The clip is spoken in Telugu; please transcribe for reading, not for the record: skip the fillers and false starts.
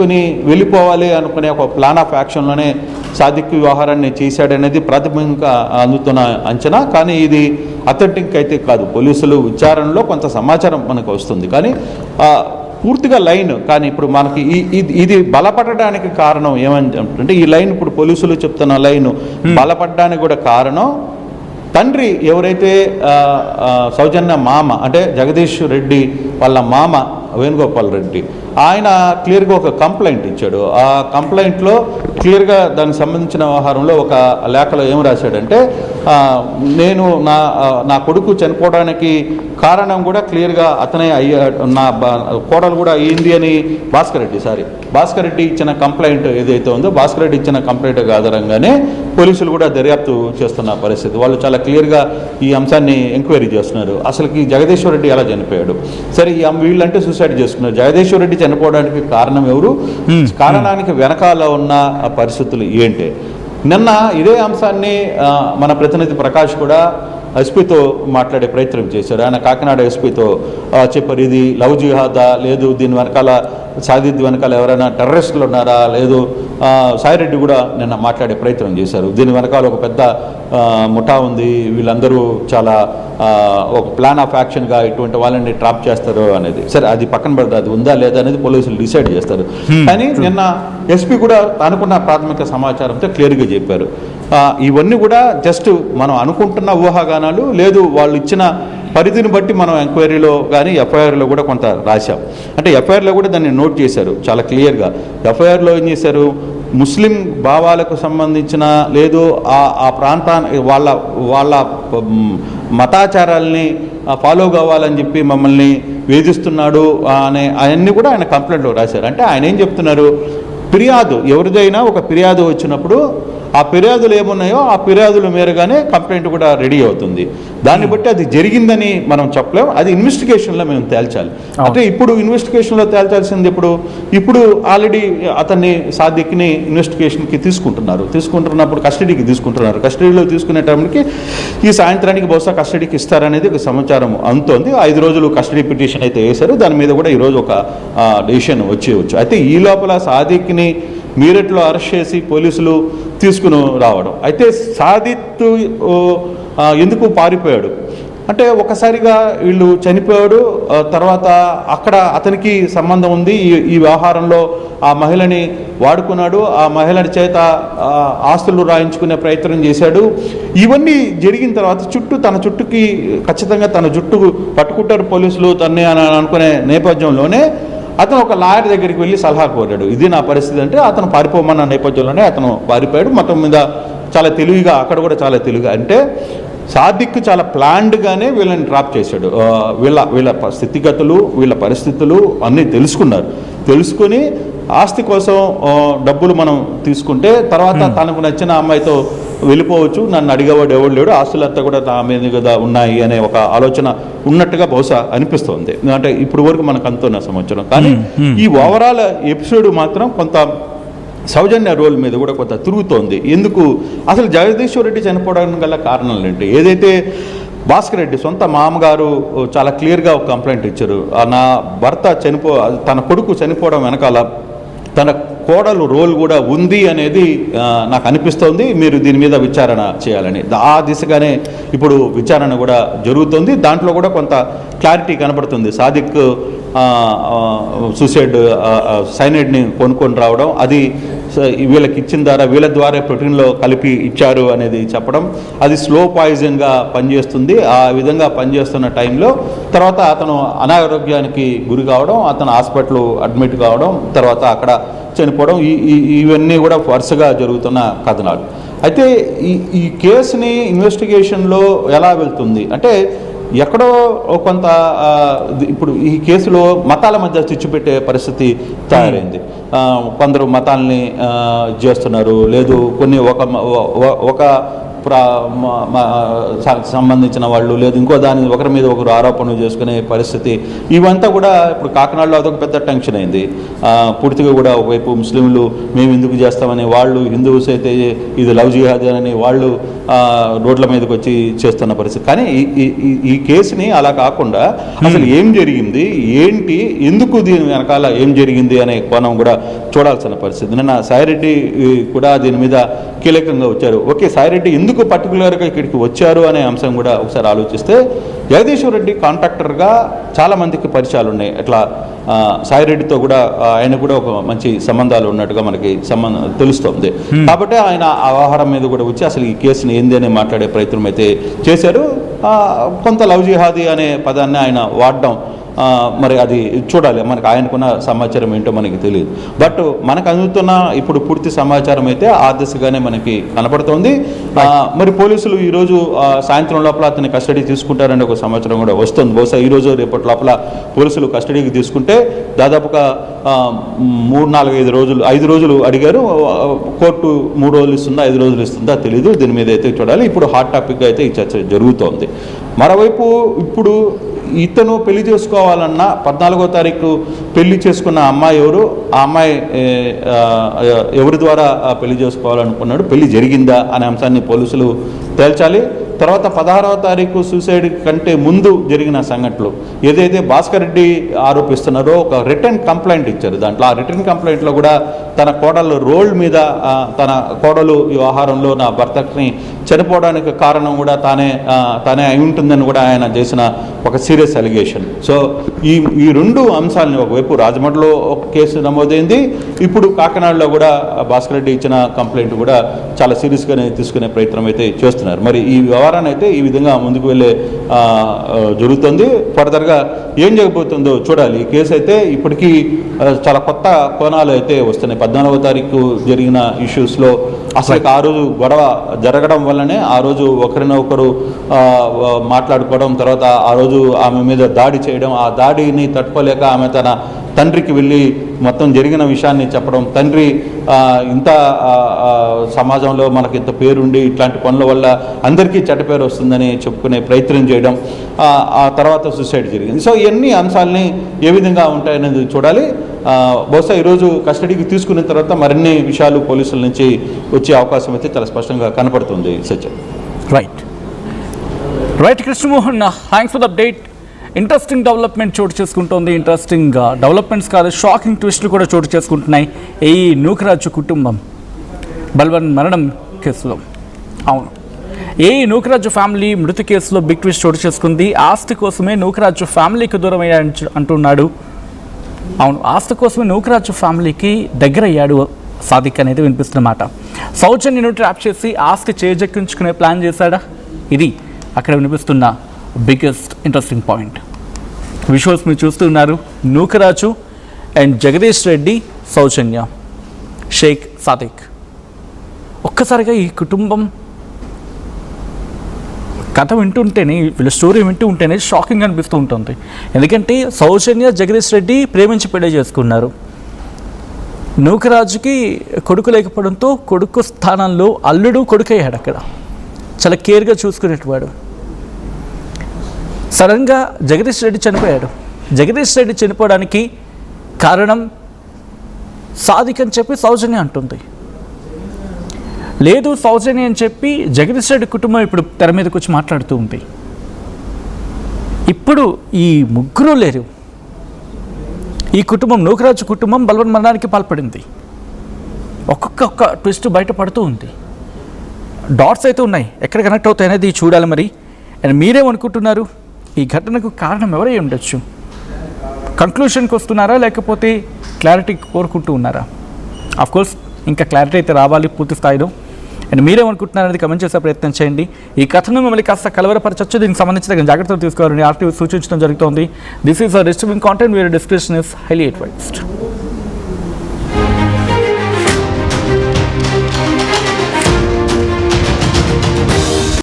తీసుకుని వెళ్ళిపోవాలి అనుకునే ఒక ప్లాన్ ఆఫ్ యాక్షన్లోనే సాదిక్ వ్యవహారాన్ని చేశాడనేది ప్రాథమికంగా అందుతున్న అంచనా. కానీ ఇది అథెంటిక్ అయితే కాదు. పోలీసులు విచారణలో కొంత సమాచారం మనకు వస్తుంది, కానీ పూర్తిగా లైన్. కానీ ఇప్పుడు మనకి ఇది బలపడడానికి కారణం ఏమంటే ఈ లైన్, ఇప్పుడు పోలీసులు చెప్తున్న లైన్ బలపడడానికి కూడా కారణం తండ్రి ఎవరైతే సౌజన్య మామ అంటే జగదీష్ రెడ్డి వాళ్ళ మామ వేణుగోపాల్ రెడ్డి, ఆయన క్లియర్గా ఒక కంప్లైంట్ ఇచ్చాడు. ఆ కంప్లైంట్లో క్లియర్గా దానికి సంబంధించిన వ్యవహారంలో ఒక లేఖలో ఏం రాశాడంటే, నేను నా కొడుకు చనిపోవడానికి కారణం కూడా క్లియర్గా అతనే అయ్యాడు, నా కోడలు కూడా అయ్యింది అని భాస్కర్ రెడ్డి ఇచ్చిన కంప్లైంట్ ఏదైతే ఉందో, భాస్కర్ రెడ్డి ఇచ్చిన కంప్లైంట్ ఆధారంగానే పోలీసులు కూడా దర్యాప్తు చేస్తున్న పరిస్థితి. వాళ్ళు చాలా క్లియర్గా ఈ అంశాన్ని ఎంక్వైరీ చేస్తున్నారు. అసలుకి జగదీశ్వర్ రెడ్డి ఎలా చనిపోయాడు, సరే వీళ్ళంటే సూసైడ్ చేసుకున్నారు, జగదీశ్వర్ రెడ్డి చనిపోవడానికి కారణం ఎవరు, కారణానికి వెనకాల ఉన్న పరిస్థితులు ఏంటి. నిన్న ఇదే అంశాన్ని మన ప్రతినిధి ప్రకాష్ కూడా ఎస్పీతో మాట్లాడే ప్రయత్నం చేశారు. ఆయన కాకినాడ ఎస్పీతో చెప్పారు, ఇది లవ్ జిహాదా, లేదు దీని వెనకాల సాదిక్ వెనకాల ఎవరైనా టెర్రరిస్టులు ఉన్నారా, లేదు సాయిరెడ్డి కూడా నిన్న మాట్లాడే ప్రయత్నం చేశారు. దీని వెనకాల ఒక పెద్ద ముఠా ఉంది, వీళ్ళందరూ చాలా ఒక ప్లాన్ ఆఫ్ యాక్షన్గా ఇటువంటి వాళ్ళని ట్రాప్ చేస్తారు అనేది. సరే, అది పక్కన పెడతా, అది ఉందా లేదా అనేది పోలీసులు డిసైడ్ చేస్తారు. కానీ నిన్న ఎస్పీ కూడా అనుకున్న ప్రాథమిక సమాచారంతో క్లియర్గా చెప్పారు. ఇవన్నీ కూడా జస్ట్ మనం అనుకుంటున్న ఊహాగానాలు, లేదు వాళ్ళు ఇచ్చిన పరిధిని బట్టి మనం ఎంక్వైరీలో కానీ ఎఫ్ఐఆర్లో కూడా కొంత రాశాం. అంటే ఎఫ్ఐఆర్లో కూడా దాన్ని నోట్ చేశారు చాలా క్లియర్గా. ఎఫ్ఐఆర్లో ఏం చేశారు, ముస్లిం భావాలకు సంబంధించిన లేదు ఆ ప్రాంతాన్ని వాళ్ళ మతాచారాలని ఫాలో కావాలని చెప్పి మమ్మల్ని వేధిస్తున్నాడు అనే అవన్నీ కూడా ఆయన కంప్లైంట్లో రాశారు. అంటే ఆయన ఏం చెప్తున్నారు, ఫిర్యాదు ఎవరిదైనా ఒక ఫిర్యాదు వచ్చినప్పుడు ఆ ఫిర్యాదులు ఏమున్నాయో ఆ ఫిర్యాదుల మేరగానే కంప్లైంట్ కూడా రెడీ అవుతుంది. దాన్ని బట్టి అది జరిగిందని మనం చెప్పలేం, అది ఇన్వెస్టిగేషన్లో మేము తేల్చాలి. అంటే ఇప్పుడు ఇన్వెస్టిగేషన్లో తేల్చాల్సింది ఇప్పుడు ఆల్రెడీ అతన్ని సాదిక్ని ఇన్వెస్టిగేషన్కి తీసుకుంటున్నప్పుడు కస్టడీకి తీసుకుంటున్నారు. కస్టడీలో తీసుకునే టైంకి ఈ సాయంత్రానికి బహుశా కస్టడీకి ఇస్తారనేది ఒక సమాచారం అందుతోంది. 5 రోజులు కస్టడీ పిటిషన్ అయితే వేశారు. దాని మీద కూడా ఈరోజు ఒక డెసిషన్ వచ్చేయచ్చు. అయితే ఈ లోపల సాదిక్ని మీరట్లో అరెస్ట్ చేసి పోలీసులు తీసుకుని రావడం. అయితే సాదిక్ ఎందుకు పారిపోయాడు అంటే, ఒకసారిగా వీళ్ళు చనిపోయాడు, తర్వాత అక్కడ అతనికి సంబంధం ఉంది, ఈ వ్యవహారంలో ఆ మహిళని వాడుకున్నాడు, ఆ మహిళని చేత ఆస్తులు రాయించుకునే ప్రయత్నం చేశాడు. ఇవన్నీ జరిగిన తర్వాత తన చుట్టుకి ఖచ్చితంగా తన జుట్టు పట్టుకుంటారు పోలీసులు తన్నే అని అనుకునే నేపథ్యంలోనే అతను ఒక లాయర్ దగ్గరికి వెళ్ళి సలహా కోరాడు. ఇది నా పరిస్థితి అంటే అతను పారిపోమన్న నేపథ్యంలోనే అతను పారిపోయాడు. మొత్తం మీద చాలా తెలివిగా, అక్కడ కూడా చాలా తెలివిగా, అంటే సాదిక్ చాలా ప్లాన్డ్గానే వీళ్ళని ట్రాప్ చేశాడు. వీళ్ళ స్థితిగతులు, వీళ్ళ పరిస్థితులు అన్నీ తెలుసుకుని ఆస్తి కోసం డబ్బులు మనం తీసుకుంటే తర్వాత తనకు నచ్చిన అమ్మాయితో వెళ్ళిపోవచ్చు, నన్ను అడిగేవాడు ఎవడు లేడు, ఆస్తులంతా కూడా నా మీద కదా ఉన్నాయి అనే ఒక ఆలోచన ఉన్నట్టుగా బహుశా అనిపిస్తుంది. అంటే ఇప్పుడు వరకు మనకు అంతున్న సంవత్సరం. కానీ ఈ ఓవరాల్ ఎపిసోడ్ మాత్రం కొంత సౌజన్య రోల్ మీద కూడా కొంత తిరుగుతోంది. ఎందుకు అసలు జగదీశ్వర్ రెడ్డి చనిపోవడానికి గల కారణాలు ఏంటి? ఏదైతే భాస్కర్ రెడ్డి సొంత మామగారు చాలా క్లియర్గా ఒక కంప్లైంట్ ఇచ్చారు, నా భర్త తన కొడుకు చనిపోవడం వెనకాల తన కోడలు రోల్ కూడా ఉంది అనేది నాకు అనిపిస్తోంది, మీరు దీని మీద విచారణ చేయాలని. ఆ దిశగానే ఇప్పుడు విచారణ కూడా జరుగుతుంది. దాంట్లో కూడా కొంత క్లారిటీ కనబడుతుంది. సాదిక్ సూసైడ్ సైనైడ్ని కొనుక్కొని రావడం, అది వీళ్ళకి ఇచ్చిన వీళ్ళ ద్వారా ప్రోటీన్లో కలిపి ఇచ్చారు అనేది చెప్పడం, అది స్లో పాయిజన్గా పనిచేస్తుంది. ఆ విధంగా పనిచేస్తున్న టైంలో తర్వాత అతను అనారోగ్యానికి గురి కావడం, అతను హాస్పిటల్ అడ్మిట్ కావడం, తర్వాత అక్కడ చనిపోవడం, ఇవన్నీ కూడా వరుసగా జరుగుతున్న కథనాలు. అయితే ఈ కేసుని ఇన్వెస్టిగేషన్లో ఎలా వెళ్తుంది అంటే, ఎక్కడో కొంత ఇప్పుడు ఈ కేసులో మతాల మధ్య చిచ్చుపెట్టే పరిస్థితి తయారైంది. కొందరు మతాల్ని చేస్తున్నారు, లేదు కొన్ని ఒక సంబంధించిన వాళ్ళు లేదు ఇంకో దాని ఒకరి మీద ఒకరు ఆరోపణలు చేసుకునే పరిస్థితి ఇవంతా కూడా ఇప్పుడు కాకినాడలో అదొక పెద్ద టెన్షన్ అయింది. పూర్తిగా కూడా ఒకవైపు ముస్లింలు మేము ఎందుకు చేస్తామని వాళ్ళు, హిందూస్ అయితే ఇది లవ్ జిహాద్ అని వాళ్ళు రోడ్ల మీదకి వచ్చి చేస్తున్న పరిస్థితి. కానీ ఈ కేసుని అలా కాకుండా అసలు ఏం జరిగింది, ఏంటి, ఎందుకు దీని వెనకాల ఏం జరిగింది అనే కోణం కూడా చూడాల్సిన పరిస్థితి. నిన్న సాయిరెడ్డి కూడా దీని మీద కీలకంగా వచ్చారు. ఓకే, సాయిరెడ్డి ఎందుకు పర్టికులర్గా ఇక్కడికి వచ్చారు అనే అంశం కూడా ఒకసారి ఆలోచిస్తే, జగదీశ్వర్ రెడ్డి కాంట్రాక్టర్గా చాలామందికి పరిచయాలు ఉన్నాయి. అట్లా సాయిరెడ్డితో కూడా ఆయన కూడా ఒక మంచి సంబంధాలు ఉన్నట్టుగా మనకి తెలుస్తోంది. కాబట్టి ఆయన ఆ వ్యవహారం మీద కూడా వచ్చి అసలు ఈ కేసుని ఏంది అని మాట్లాడే ప్రయత్నం అయితే చేశారు. కొంత లవ్ జిహాదీ అనే పదాన్ని ఆయన వాడడం మరి అది చూడాలి, మనకు ఆయనకున్న సమాచారం ఏంటో మనకి తెలియదు. బట్ మనకు అందుతున్న ఇప్పుడు పూర్తి సమాచారం అయితే ఆ దిశగానే మనకి కనపడుతోంది. మరి పోలీసులు ఈరోజు సాయంత్రం లోపల అతన్ని కస్టడీ తీసుకుంటారనే ఒక సమాచారం కూడా వస్తుంది. బహుశా ఈరోజు రేపటి లోపల పోలీసులు కస్టడీకి తీసుకుంటే దాదాపుగా 3-4-5 రోజులు 5 రోజులు అడిగారు. కోర్టు 3 రోజులు ఇస్తుందా 5 రోజులు ఇస్తుందా తెలీదు. దీని మీద అయితే చూడాలి. ఇప్పుడు హాట్ టాపిక్గా అయితే ఈ చర్చ జరుగుతోంది. మరోవైపు ఇప్పుడు ఇతను పెళ్లి చేసుకోవాలన్నా 14వ తారీఖు పెళ్లి చేసుకున్న అమ్మాయి ఎవరు, ఆ అమ్మాయి ఎవరి ద్వారా పెళ్లి చేసుకోవాలనుకున్నాడు, పెళ్లి జరిగిందా అనే అంశాన్ని పోలీసులు తేల్చాలి. తర్వాత 16వ తారీఖు సూసైడ్ కంటే ముందు జరిగిన సంఘటనలు ఏదైతే భాస్కర్ రెడ్డి ఆరోపిస్తున్నారో ఒక రిటర్న్ కంప్లైంట్ ఇచ్చారు. దాంట్లో ఆ రిటర్న్ కంప్లైంట్లో కూడా తన కోడలు రోల్ మీద తన కోడలు ఈ వ్యవహారంలో నా భర్తని చనిపోవడానికి కారణం కూడా తానే అయి ఉంటుందని కూడా ఆయన చేసిన ఒక సీరియస్ అలిగేషన్. సో ఈ 2 అంశాలని, ఒకవైపు రాజమండ్రిలో ఒక కేసు నమోదైంది, ఇప్పుడు కాకినాడలో కూడా భాస్కర్ రెడ్డి ఇచ్చిన కంప్లైంట్ కూడా చాలా సీరియస్గానే తీసుకునే ప్రయత్నం అయితే చేస్తున్నారు. మరి ఈ వ్యవహారాన్ని అయితే ఈ విధంగా ముందుకు వెళ్ళే జరుగుతుంది. ఫర్దర్గా ఏం జరగబోతుందో చూడాలి. ఈ కేసు అయితే ఇప్పటికీ చాలా కొత్త కోణాలు అయితే వస్తున్నాయి. 14వ తారీఖు జరిగిన ఇష్యూస్లో అసలు ఆ రోజు గొడవ జరగడం వల్లనే ఆ రోజు ఒకరినొకరు మాట్లాడుకోవడం, తర్వాత ఆ రోజు ఆమె మీద దాడి చేయడం, ఆ దాడిని తట్టుకోలేక ఆమె తన తండ్రికి వెళ్ళి మొత్తం జరిగిన విషయాన్ని చెప్పడం, తండ్రి ఇంత సమాజంలో మనకి ఇంత పేరుండి ఇట్లాంటి పనుల వల్ల అందరికీ చెడ్డ పేరు వస్తుందని చెప్పుకునే ప్రయత్నం చేయడం, ఆ తర్వాత సూసైడ్ జరిగింది. సో ఇవన్నీ అంశాలని ఏ విధంగా ఉంటాయనేది చూడాలి. బహుశా ఈరోజు కస్టడీకి తీసుకున్న తర్వాత మరిన్ని విషయాలు పోలీసుల నుంచి వచ్చే అవకాశం అయితే చాలా స్పష్టంగా కనపడుతుంది. సత్యం. Right Krishnamohan, thanks for the update. Interesting development చోటు చేసుకుంటోంది. ఇంట్రెస్టింగ్ డెవలప్మెంట్స్ కాదు, షాకింగ్ ట్విస్టులు కూడా చోటు చేసుకుంటున్నాయి ఈ నూకరాజు కుటుంబం బల్వన్ మరణం కేసులో. అవును, నూకరాజు ఫ్యామిలీ మృతి కేసులో బిగ్ ట్విస్ట్ చోటు చేసుకుంది. ఆస్తి కోసమే నూకరాజు ఫ్యామిలీకి దూరం అయ్యాడు అంటున్నాడు. అవును, ఆస్తి కోసమే నూకరాజు ఫ్యామిలీకి దగ్గర అయ్యాడు సాదిక్ అనేది వినిపిస్తున్నమాట. సౌజన్యను ట్రాప్ చేసి ఆస్తి చేజెక్కించుకునే ప్లాన్ చేశాడా? ఇది అక్కడ వినిపిస్తున్న బిగ్గెస్ట్ ఇంట్రెస్టింగ్ పాయింట్. విజువల్స్ మీరు చూస్తున్నారు. నూకరాజు అండ్ జగదీష్ రెడ్డి, సౌజన్య, షేక్ సాదిక్. ఒక్కసారిగా ఈ కుటుంబం కథ వింటుంటేనే, వీళ్ళ స్టోరీ వింటూ ఉంటేనే షాకింగ్ అనిపిస్తూ ఉంటుంది. ఎందుకంటే సౌజన్య, జగదీష్ రెడ్డి ప్రేమించి పెళ్లి చేసుకున్నారు. నూకరాజుకి కొడుకు లేకపోవడంతో కొడుకు స్థానంలో అల్లుడు కొడుకయ్యాడు. అక్కడ చాలా కేర్గా చూసుకునేవాడు. సడన్గా జగదీష్ రెడ్డి చనిపోయాడు. జగదీష్ రెడ్డి చనిపోవడానికి కారణం సాదిక్ అని చెప్పి సౌజన్య అంటుంది. లేదు సౌజన్య అని చెప్పి జగదీష్ రెడ్డి కుటుంబం ఇప్పుడు తెర మీదకి వచ్చి మాట్లాడుతూ ఉంది. ఇప్పుడు ఈ ముగ్గురు లేరు. ఈ కుటుంబం, నూకరాజు కుటుంబం బల్వన్ మరణానికి పాల్పడింది. ఒక్కొక్క ట్విస్ట్ బయటపడుతూ ఉంది. డాట్స్ అయితే ఉన్నాయి, ఎక్కడ కనెక్ట్ అవుతాయి అనేది చూడాలి. మరి అండ్ మీరేమనుకుంటున్నారు? ఈ ఘటనకు కారణం ఎవరై ఉండొచ్చు? కంక్లూషన్కి వస్తున్నారా, లేకపోతే క్లారిటీ కోరుకుంటూ ఉన్నారా? ఆఫ్కోర్స్ ఇంకా క్లారిటీ అయితే రావాలి పూర్తి స్థాయిలో. అండ్ మీరేమనుకుంటున్నారు అనేది కమెంట్ చేసే ప్రయత్నం చేయండి. ఈ కథను మిమ్మల్ని కాస్త కలవరపరచచ్చు. దీనికి సంబంధించిన జాగ్రత్తలు తీసుకోవాలని ఆర్టీవీ సూచించడం జరుగుతోంది. This is a disturbing content where description is highly advised.